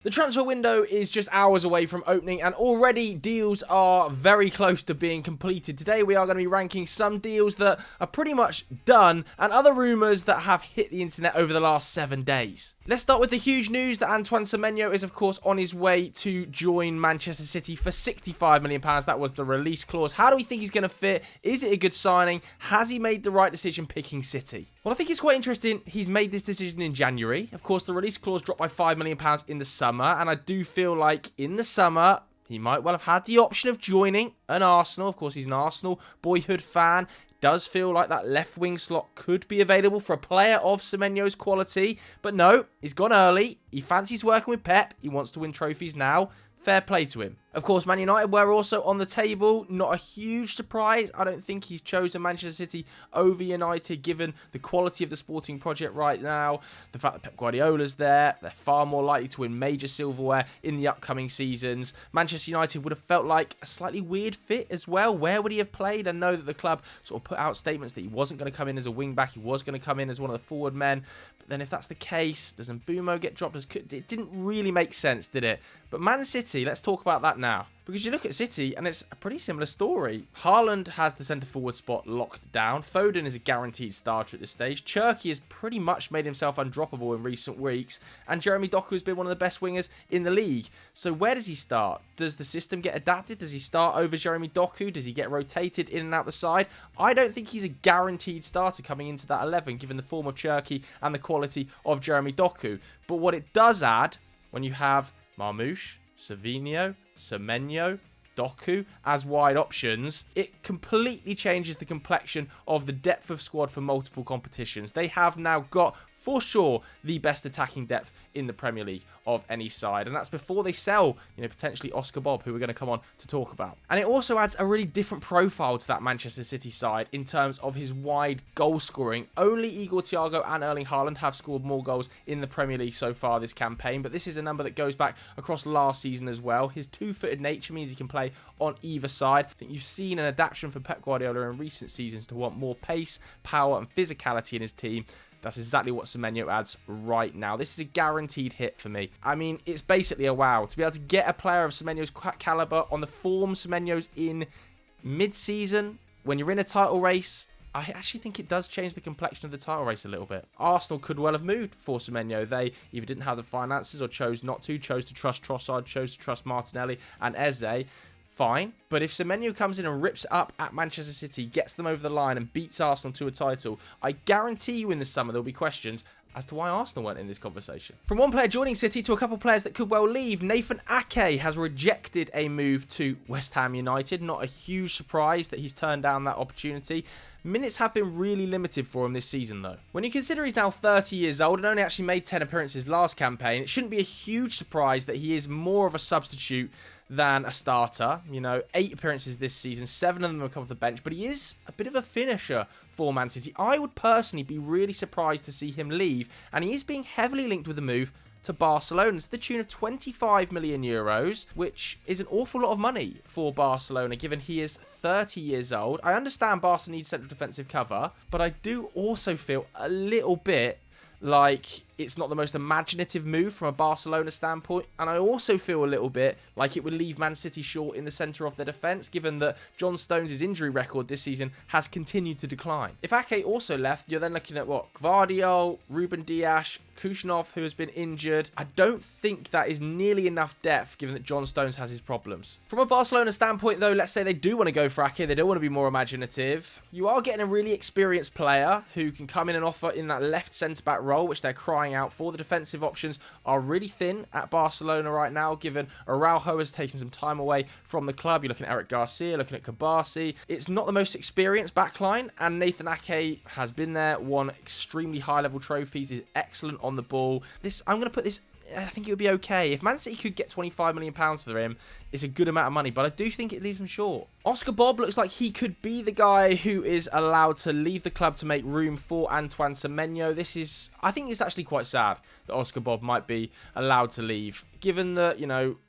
The transfer window is just hours away from opening and already deals are very close to being completed. Today we are going to be ranking some deals that are pretty much done and other rumours that have hit the internet over the last 7 days. Let's start with the huge news that Antoine Semenyo is of course on his way to join Manchester City for £65 million. That was the release clause. How do we think he's going to fit? Is it a good signing? Has he made the right decision picking City? Well, I think it's quite interesting. He's made this decision in January. Of course, the release clause dropped by £5 million in the summer, and I do feel like in the summer, he might well have had the option of joining an Arsenal. Of course, he's an Arsenal boyhood fan. Does feel like that left wing slot could be available for a player of Semenyo's quality, but no, he's gone early. He fancies working with Pep. He wants to win trophies now. Fair play to him. Of course, Man United were also on the table. Not a huge surprise. I don't think he's chosen Manchester City over United, given the quality of the sporting project right now. The fact that Pep Guardiola's there. They're far more likely to win major silverware in the upcoming seasons. Manchester United would have felt like a slightly weird fit as well. Where would he have played? I know that the club sort of put out statements that he wasn't going to come in as a wing-back. He was going to come in as one of the forward men. But then if that's the case, does Mbumo get dropped? It didn't really make sense, did it? But Man City, let's talk about that now. Because you look at City, and it's a pretty similar story. Haaland has the centre-forward spot locked down. Foden is a guaranteed starter at this stage. Cherki has pretty much made himself undroppable in recent weeks. And Jeremy Doku has been one of the best wingers in the league. So where does he start? Does the system get adapted? Does he start over Jeremy Doku? Does he get rotated in and out the side? I don't think he's a guaranteed starter coming into that 11, given the form of Cherki and the quality of Jeremy Doku. But what it does add, when you have Marmoush, Semenyo, Doku as wide options, it completely changes the complexion of the depth of squad for multiple competitions. They have now got, for sure, the best attacking depth in the Premier League of any side. And that's before they sell, potentially Oscar Bobb, who we're going to come on to talk about. And it also adds a really different profile to that Manchester City side in terms of his wide goal scoring. Only Igor Thiago and Erling Haaland have scored more goals in the Premier League so far this campaign, but this is a number that goes back across last season as well. His two-footed nature means he can play on either side. I think you've seen an adaptation from Pep Guardiola in recent seasons to want more pace, power and physicality in his team. That's exactly what Semenyo adds right now. This is a guaranteed hit for me. I mean, it's basically a wow. To be able to get a player of Semenyo's caliber on the form Semenyo's in mid-season, when you're in a title race, I actually think it does change the complexion of the title race a little bit. Arsenal could well have moved for Semenyo. They either didn't have the finances or chose not to, chose to trust Trossard, chose to trust Martinelli and Eze. Fine, but if Semenyo comes in and rips it up at Manchester City, gets them over the line and beats Arsenal to a title, I guarantee you in the summer there'll be questions as to why Arsenal weren't in this conversation. From one player joining City to a couple of players that could well leave, Nathan Ake has rejected a move to West Ham United. Not a huge surprise that he's turned down that opportunity. Minutes have been really limited for him this season though. When you consider he's now 30 years old and only actually made 10 appearances last campaign, it shouldn't be a huge surprise that he is more of a substitute than a starter. 8 appearances this season, 7 of them have come off the bench, but he is a bit of a finisher for Man City. I would personally be really surprised to see him leave, and he is being heavily linked with the move to Barcelona to the tune of 25 million euros, which is an awful lot of money for Barcelona, given he is 30 years old. I understand Barca needs central defensive cover, but I do also feel a little bit like it's not the most imaginative move from a Barcelona standpoint, and I also feel a little bit like it would leave Man City short in the centre of their defence, given that John Stones' injury record this season has continued to decline. If Ake also left, you're then looking at Gvardiol, Ruben Dias, Kushnov, who has been injured. I don't think that is nearly enough depth, given that John Stones has his problems. From a Barcelona standpoint, though, let's say they do want to go for Ake, they don't want to be more imaginative. You are getting a really experienced player who can come in and offer in that left centre-back role, which they're crying out for. The defensive options are really thin at Barcelona right now, given Araujo has taken some time away from the club. You're looking at Eric Garcia, looking at Kabasi. It's not the most experienced backline, and Nathan Ake has been there, won extremely high-level trophies, is excellent on the ball. I'm going to put this, I think it would be okay. If Man City could get £25 million for him, it's a good amount of money, but I do think it leaves them short. Oscar Bobb looks like he could be the guy who is allowed to leave the club to make room for Antoine Semenyo. I think it's actually quite sad that Oscar Bobb might be allowed to leave, given that,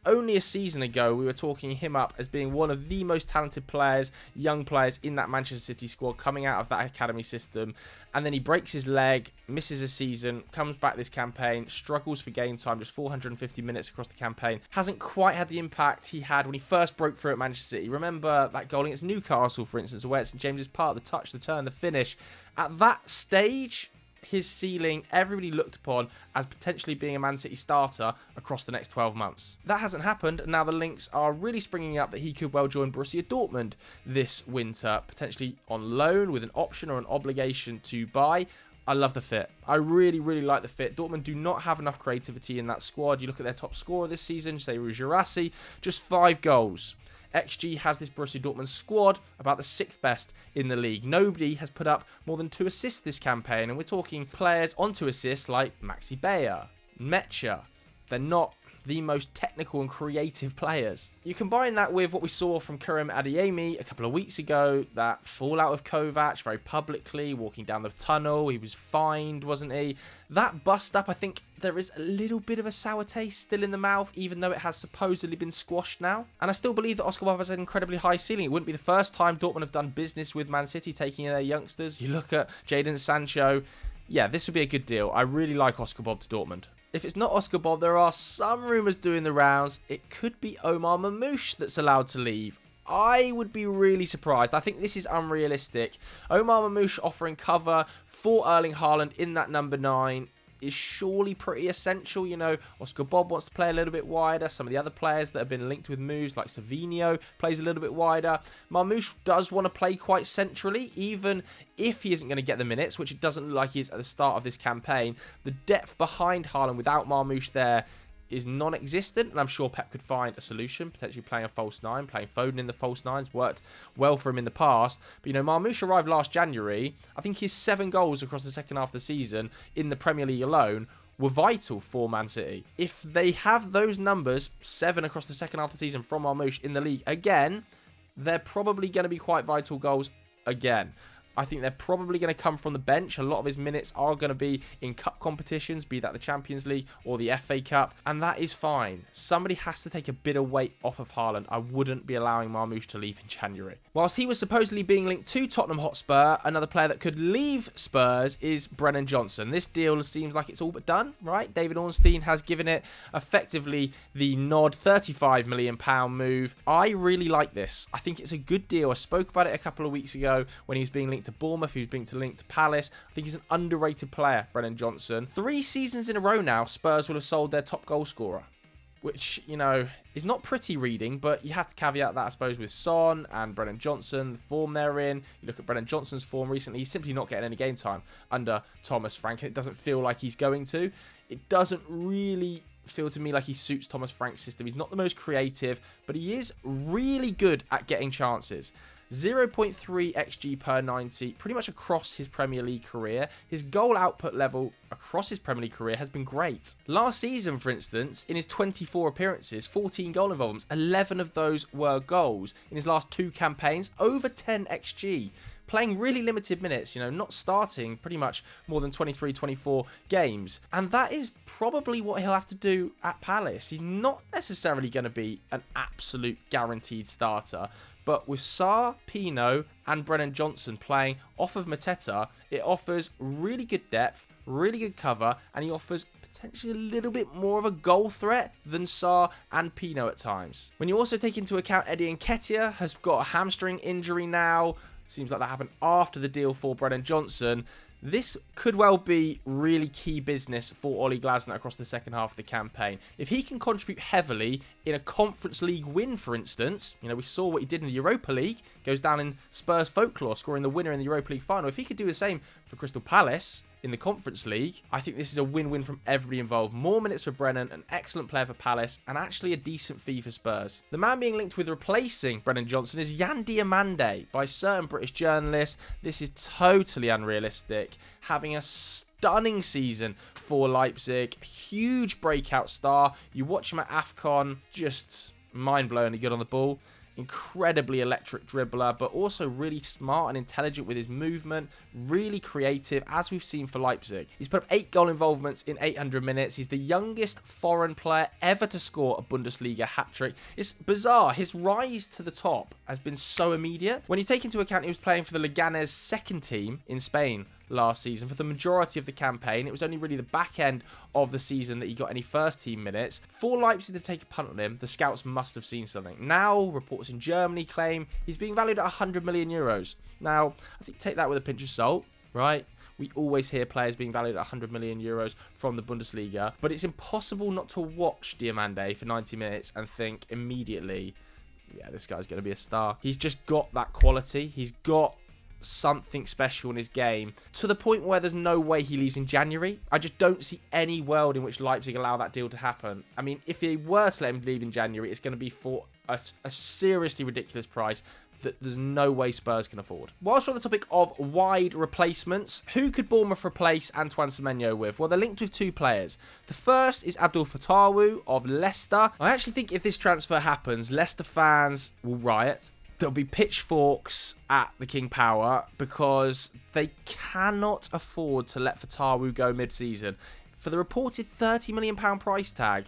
only a season ago we were talking him up as being one of the most talented players, young players in that Manchester City squad coming out of that academy system, and then he breaks his leg, misses a season, comes back this campaign, struggles for game time, just 450 minutes across the campaign, hasn't quite had the impact he had when he first broke through at Manchester City. Remember that goal against Newcastle, for instance, where St James's Park, the touch, the turn, the finish. At that stage, his ceiling, everybody looked upon as potentially being a Man City starter across the next 12 months. That hasn't happened, and now the links are really springing up that he could well join Borussia Dortmund this winter, potentially on loan with an option or an obligation to buy. I love the fit. I really, really like the fit. Dortmund do not have enough creativity in that squad. You look at their top scorer this season, Seydou Guirassy, just 5 goals. XG has this Borussia Dortmund squad about the 6th best in the league. Nobody has put up more than 2 assists this campaign, and we're talking players on 2 assists like Maxi Bayer, Mecha. They're not the most technical and creative players. You combine that with what we saw from Karim Adeyemi a couple of weeks ago, that fallout of Kovac very publicly, walking down the tunnel, he was fined, wasn't he? That bust up, I think there is a little bit of a sour taste still in the mouth, even though it has supposedly been squashed now. And I still believe that Oscar Bobb has an incredibly high ceiling. It wouldn't be the first time Dortmund have done business with Man City, taking in their youngsters. You look at Jadon Sancho. Yeah, this would be a good deal. I really like Oscar Bobb to Dortmund. If it's not Oscar Bobb, there are some rumours doing the rounds. It could be Omar Marmoush that's allowed to leave. I would be really surprised. I think this is unrealistic. Omar Marmoush offering cover for Erling Haaland in that number 9 is surely pretty essential. Oscar Bobb wants to play a little bit wider. Some of the other players that have been linked with moves, like Semenyo, plays a little bit wider. Marmoush does want to play quite centrally, even if he isn't going to get the minutes, which it doesn't look like he is at the start of this campaign. The depth behind Haaland without Marmoush there is non-existent, and I'm sure Pep could find a solution, potentially playing a false 9, playing Foden in the false 9's worked well for him in the past. But Marmoush arrived last January. I think his 7 goals across the second half of the season in the Premier League alone were vital for Man City. If they have those numbers, 7 across the second half of the season from Marmoush in the league again, they're probably going to be quite vital goals again. I think they're probably going to come from the bench. A lot of his minutes are going to be in cup competitions, be that the Champions League or the FA Cup, and that is fine. Somebody has to take a bit of weight off of Haaland. I wouldn't be allowing Marmoush to leave in January. Whilst he was supposedly being linked to Tottenham Hotspur, another player that could leave Spurs is Brennan Johnson. This deal seems like it's all but done, right? David Ornstein has given it effectively the nod, £35 million move. I really like this. I think it's a good deal. I spoke about it a couple of weeks ago when he was being linked to Bournemouth, he was being linked to Palace. I think he's an underrated player, Brennan Johnson. 3 seasons in a row now, Spurs will have sold their top goal scorer, which, is not pretty reading, but you have to caveat that, I suppose, with Son and Brennan Johnson, the form they're in. You look at Brennan Johnson's form recently, he's simply not getting any game time under Thomas Frank, and it doesn't feel like he's going to. It doesn't really feel to me like he suits Thomas Frank's system. He's not the most creative, but he is really good at getting chances. 0.3 XG per 90, pretty much across his Premier League career. His goal output level across his Premier League career has been great. Last season, for instance, in his 24 appearances, 14 goal involvements, 11 of those were goals. In his last 2 campaigns, over 10 XG. Playing really limited minutes, not starting pretty much more than 23, 24 games. And that is probably what he'll have to do at Palace. He's not necessarily going to be an absolute guaranteed starter. But with Sarr, Pino and Brennan Johnson playing off of Mateta, it offers really good depth, really good cover, and he offers potentially a little bit more of a goal threat than Sarr and Pino at times. When you also take into account Eddie Nketiah has got a hamstring injury now, seems like that happened after the deal for Brennan Johnson, this could well be really key business for Ole Glasner across the second half of the campaign. If he can contribute heavily in a Conference League win, for instance, we saw what he did in the Europa League, goes down in Spurs folklore, scoring the winner in the Europa League final. If he could do the same for Crystal Palace in the Conference League, I think this is a win-win from everybody involved. More minutes for Brennan, an excellent player for Palace, and actually a decent fee for Spurs. The man being linked with replacing Brennan Johnson is Yan Diamande. By certain British journalists, this is totally unrealistic. Having a stunning season for Leipzig, huge breakout star. You watch him at AFCON, just mind-blowingly good on the ball. incredibly electric dribbler, but also really smart and intelligent with his movement, really creative, as we've seen for Leipzig. He's put up 8 goal involvements in 800 minutes. He's the youngest foreign player ever to score a Bundesliga hat-trick. It's bizarre. His rise to the top has been so immediate. When you take into account he was playing for the Leganés second team in Spain last season for the majority of the campaign, it was only really the back end of the season that he got any first team minutes. For Leipzig to take a punt on him, the scouts must have seen something. Now, reports in Germany claim he's being valued at 100 million euros. Now, I think take that with a pinch of salt, right? We always hear players being valued at 100 million euros from the Bundesliga, but it's impossible not to watch Diamande for 90 minutes and think immediately, yeah, this guy's going to be a star. He's just got that quality. He's got something special in his game to the point where there's no way he leaves in January. I just don't see any world in which Leipzig allow that deal to happen. I mean, if they were to let him leave in January, it's going to be for a seriously ridiculous price that there's no way Spurs can afford. Whilst we're on the topic of wide replacements, who could Bournemouth replace Antoine Semenyo with? Well, they're linked with 2 players. The first is Abdul Fatawu of Leicester. I actually think if this transfer happens, Leicester fans will riot. There'll be pitchforks at the King Power because they cannot afford to let Fatawu go mid-season. For the reported £30 million price tag,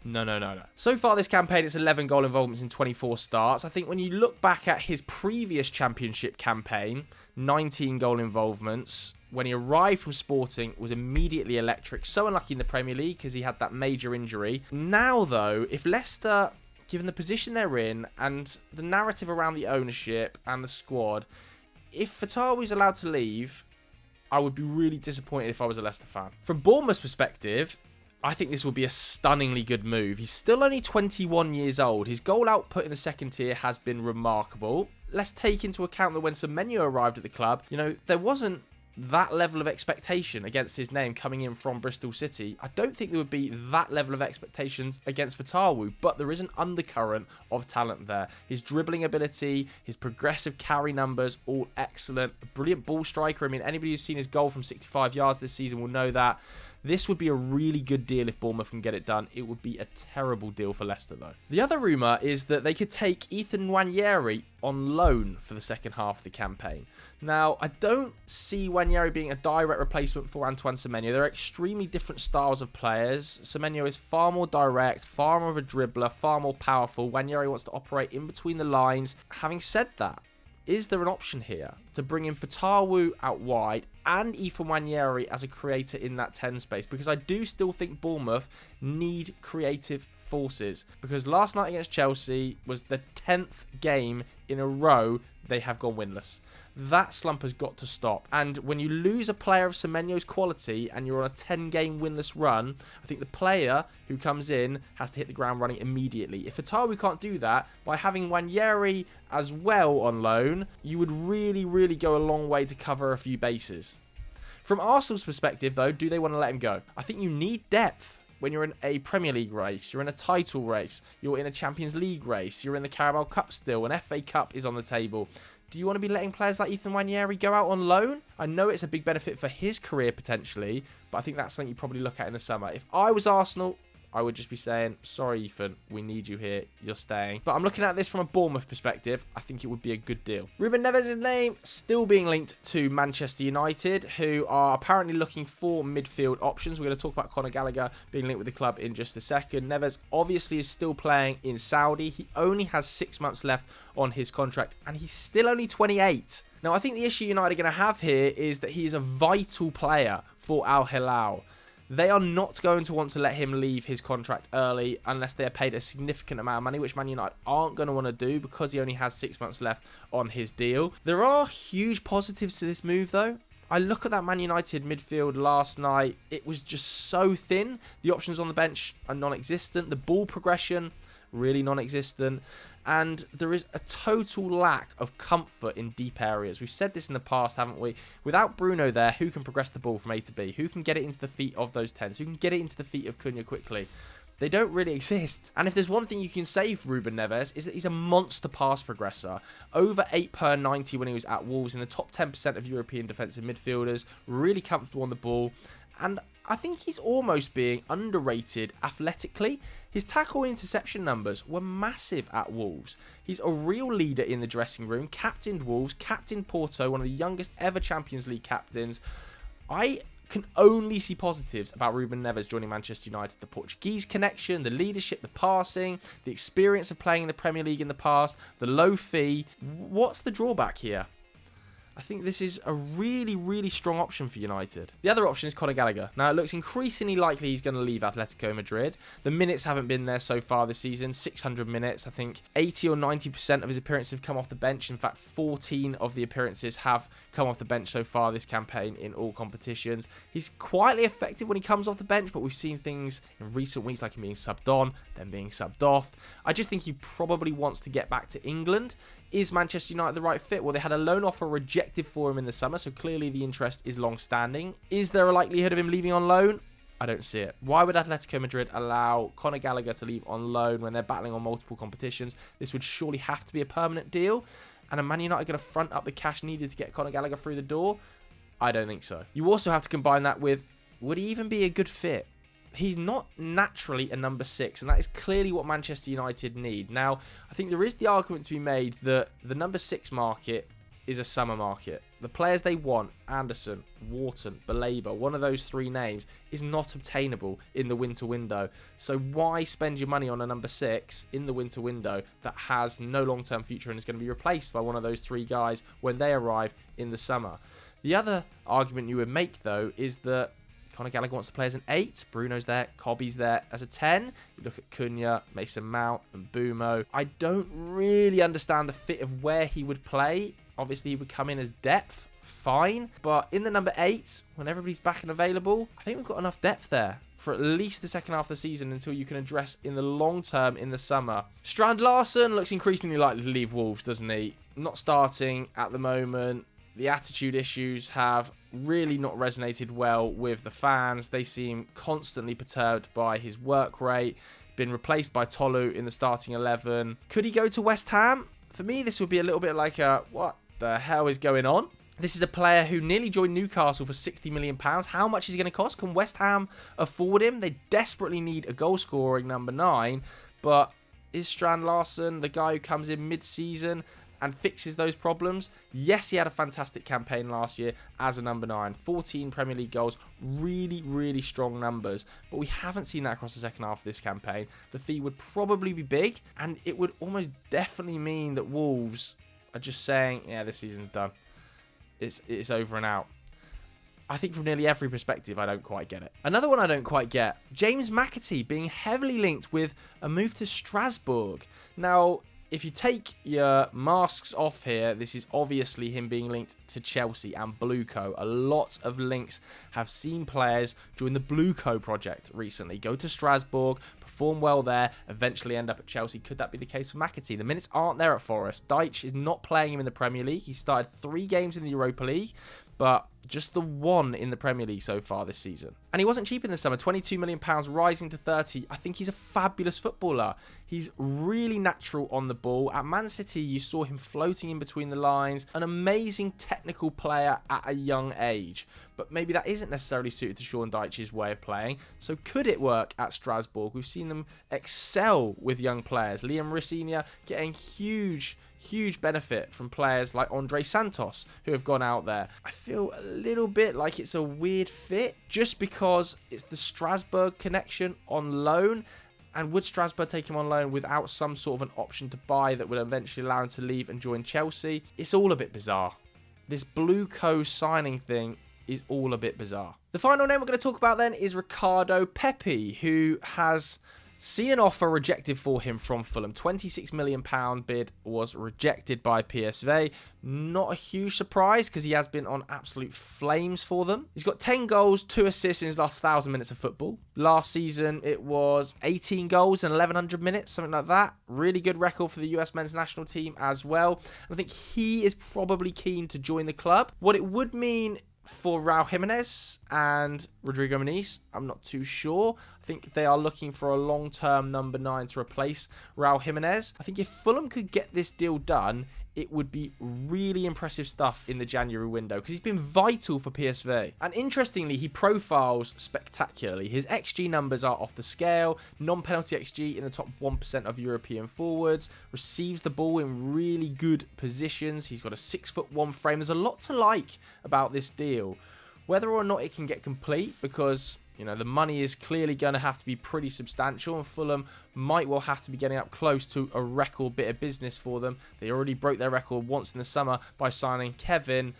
no. So far this campaign, it's 11 goal involvements in 24 starts. I think when you look back at his previous championship campaign, 19 goal involvements, when he arrived from Sporting, was immediately electric. So unlucky in the Premier League because he had that major injury. Now, though, if Leicester, given the position they're in and the narrative around the ownership and the squad, if Fatawi's allowed to leave, I would be really disappointed if I was a Leicester fan. From Bournemouth's perspective, I think this will be a stunningly good move. He's still only 21 years old. His goal output in the second tier has been remarkable. Let's take into account that when Semenyo arrived at the club, there wasn't that level of expectation against his name coming in from Bristol City. I don't think there would be that level of expectations against Fatawu, but there is an undercurrent of talent there. His dribbling ability, his progressive carry numbers, all excellent. A brilliant ball striker. I mean, anybody who's seen his goal from 65 yards this season will know that. This would be a really good deal if Bournemouth can get it done. It would be a terrible deal for Leicester, though. The other rumour is that they could take Ethan Nwaneri on loan for the second half of the campaign. Now, I don't see Nwaneri being a direct replacement for Antoine Semenyo. They're extremely different styles of players. Semenyo is far more direct, far more of a dribbler, far more powerful. Nwaneri wants to operate in between the lines. Having said that, is there an option here to bring in Fatawu out wide and Ethan Nwaneri as a creator in that 10 space? Because I do still think Bournemouth need creative forces. Because last night against Chelsea was the 10th game in a row they have gone winless. That slump has got to stop. And when you lose a player of Semenyo's quality and you're on a 10-game winless run, I think the player who comes in has to hit the ground running immediately. If Fatawu can't do that, by having Nwaneri as well on loan, you would really, really go a long way to cover a few bases. From Arsenal's perspective, though, do they want to let him go? I think you need depth. When you're in a Premier League race, you're in a title race, you're in a Champions League race, you're in the Carabao Cup still, an FA Cup is on the table. Do you want to be letting players like Ethan Nwaneri go out on loan? I know it's a big benefit for his career potentially, but I think that's something you probably look at in the summer. If I was Arsenal, I would just be saying, sorry, Ethan, we need you here. You're staying. But I'm looking at this from a Bournemouth perspective. I think it would be a good deal. Ruben Neves' name still being linked to Manchester United, who are apparently looking for midfield options. We're going to talk about Conor Gallagher being linked with the club in just a second. Neves obviously is still playing in Saudi. He only has 6 months left on his contract, and he's still only 28. Now, I think the issue United are going to have here is that he is a vital player for Al Hilal. They are not going to want to let him leave his contract early unless they are paid a significant amount of money, which Man United aren't going to want to do because he only has 6 months left on his deal. There are huge positives to this move, though. I look at that Man United midfield last night. It was just so thin. The options on the bench are non-existent. The ball progression, really non-existent. And there is a total lack of comfort in deep areas. We've said this in the past, haven't we? Without Bruno there, who can progress the ball from A to B? Who can get it into the feet of those 10s? Who can get it into the feet of Cunha quickly? They don't really exist. And if there's one thing you can say for Ruben Neves, is that he's a monster pass progressor. Over 8 per 90 when he was at Wolves, in the top 10% of European defensive midfielders. Really comfortable on the ball. And I think he's almost being underrated athletically. His tackle and interception numbers were massive at Wolves. He's a real leader in the dressing room, captained Wolves, captained Porto, one of the youngest ever Champions League captains. I can only see positives about Ruben Neves joining Manchester United. The Portuguese connection, the leadership, the passing, the experience of playing in the Premier League in the past, the low fee. What's the drawback here? I think this is a really, really strong option for United. The other option is Conor Gallagher. Now, it looks increasingly likely he's going to leave Atletico Madrid. The minutes haven't been there so far this season. 600 minutes. I think 80 or 90% of his appearances have come off the bench. In fact, 14 of the appearances have come off the bench so far this campaign in all competitions. He's quietly effective when he comes off the bench, but we've seen things in recent weeks like him being subbed on, then being subbed off. I just think he probably wants to get back to England. Is Manchester United the right fit? Well, they had a loan offer rejected for him in the summer, so clearly the interest is long-standing. Is there a likelihood of him leaving on loan? I don't see it. Why would Atletico Madrid allow Conor Gallagher to leave on loan when they're battling on multiple competitions? This would surely have to be a permanent deal. And are Man United going to front up the cash needed to get Conor Gallagher through the door? I don't think so. You also have to combine that with, would he even be a good fit? He's not naturally a number 6, and that is clearly what Manchester United need. Now, I think there is the argument to be made that the number 6 market is a summer market. The players they want, Anderson, Wharton, Baleba, one of those 3 names, is not obtainable in the winter window. So why spend your money on a number 6 in the winter window that has no long-term future and is going to be replaced by one of those 3 guys when they arrive in the summer? The other argument you would make, though, is that Conor Gallagher wants to play as an 8. Bruno's there. Cobby's there as a 10. You look at Cunha, Mason Mount, and Bumo. I don't really understand the fit of where he would play. Obviously, he would come in as depth. Fine. But in the number 8, when everybody's back and available, I think we've got enough depth there for at least the second half of the season until you can address in the long term in the summer. Strand Larsen looks increasingly likely to leave Wolves, doesn't he? Not starting at the moment. The attitude issues have really not resonated well with the fans. They seem constantly perturbed by his work rate. Been replaced by Tolu in the starting 11. Could he go to West Ham? For me, this would be a little bit like a, what the hell is going on? This is a player who nearly joined Newcastle for £60 million. How much is he going to cost? Can West Ham afford him? They desperately need a goal-scoring number 9. But is Strand Larsen the guy who comes in mid-season and fixes those problems? Yes, he had a fantastic campaign last year as a number 9. 14 Premier League goals. Really, really strong numbers. But we haven't seen that across the second half of this campaign. The fee would probably be big, and it would almost definitely mean that Wolves are just saying, yeah, this season's done. It's over and out. I think from nearly every perspective, I don't quite get it. Another one I don't quite get, James McAtee being heavily linked with a move to Strasbourg. Now, if you take your masks off here, this is obviously him being linked to Chelsea and Blueco. A lot of links have seen players join the Blueco project recently. Go to Strasbourg, perform well there, eventually end up at Chelsea. Could that be the case for McAtee? The minutes aren't there at Forest. Dyche is not playing him in the Premier League. He started 3 games in the Europa League, but just the 1 in the Premier League so far this season. And he wasn't cheap in the summer, £22 million, rising to 30. I think he's a fabulous footballer. He's really natural on the ball. At Man City, you saw him floating in between the lines. An amazing technical player at a young age. But maybe that isn't necessarily suited to Sean Dyche's way of playing. So could it work at Strasbourg? We've seen them excel with young players. Liam Rosenior getting huge benefit from players like Andre Santos who have gone out there. I feel a little bit like it's a weird fit just because it's the Strasbourg connection on loan. And would Strasbourg take him on loan without some sort of an option to buy that would eventually allow him to leave and join Chelsea? It's all a bit bizarre. This Blueco signing thing is all a bit bizarre. The final name we're going to talk about then is Ricardo Pepi, who has seen an offer rejected for him from Fulham. £26 million bid was rejected by PSV. Not a huge surprise because he has been on absolute flames for them. He's got 10 goals, 2 assists in his last 1,000 minutes of football. Last season, it was 18 goals in 1,100 minutes, something like that. Really good record for the US men's national team as well. I think he is probably keen to join the club. What it would mean for Raul Jimenez and Rodrigo Muniz, I'm not too sure. I think they are looking for a long-term number 9 to replace Raul Jimenez. I think if Fulham could get this deal done, it would be really impressive stuff in the January window because he's been vital for PSV. And interestingly, he profiles spectacularly. His XG numbers are off the scale, non-penalty XG in the top 1% of European forwards, receives the ball in really good positions. He's got a 6'1" frame. There's a lot to like about this deal. Whether or not it can get complete, because you know the money is clearly going to have to be pretty substantial, and Fulham might well have to be getting up close to a record bit of business for them. They already broke their record once in the summer by signing Kevin.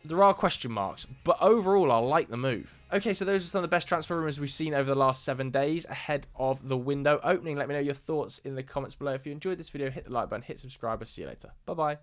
There are question marks, but overall I like the move. Okay, so those are some of the best transfer rumours we've seen over the last 7 days ahead of the window opening. Let me know your thoughts in the comments below. If you enjoyed this video, hit the like button, hit subscribe. I'll see you later. Bye bye.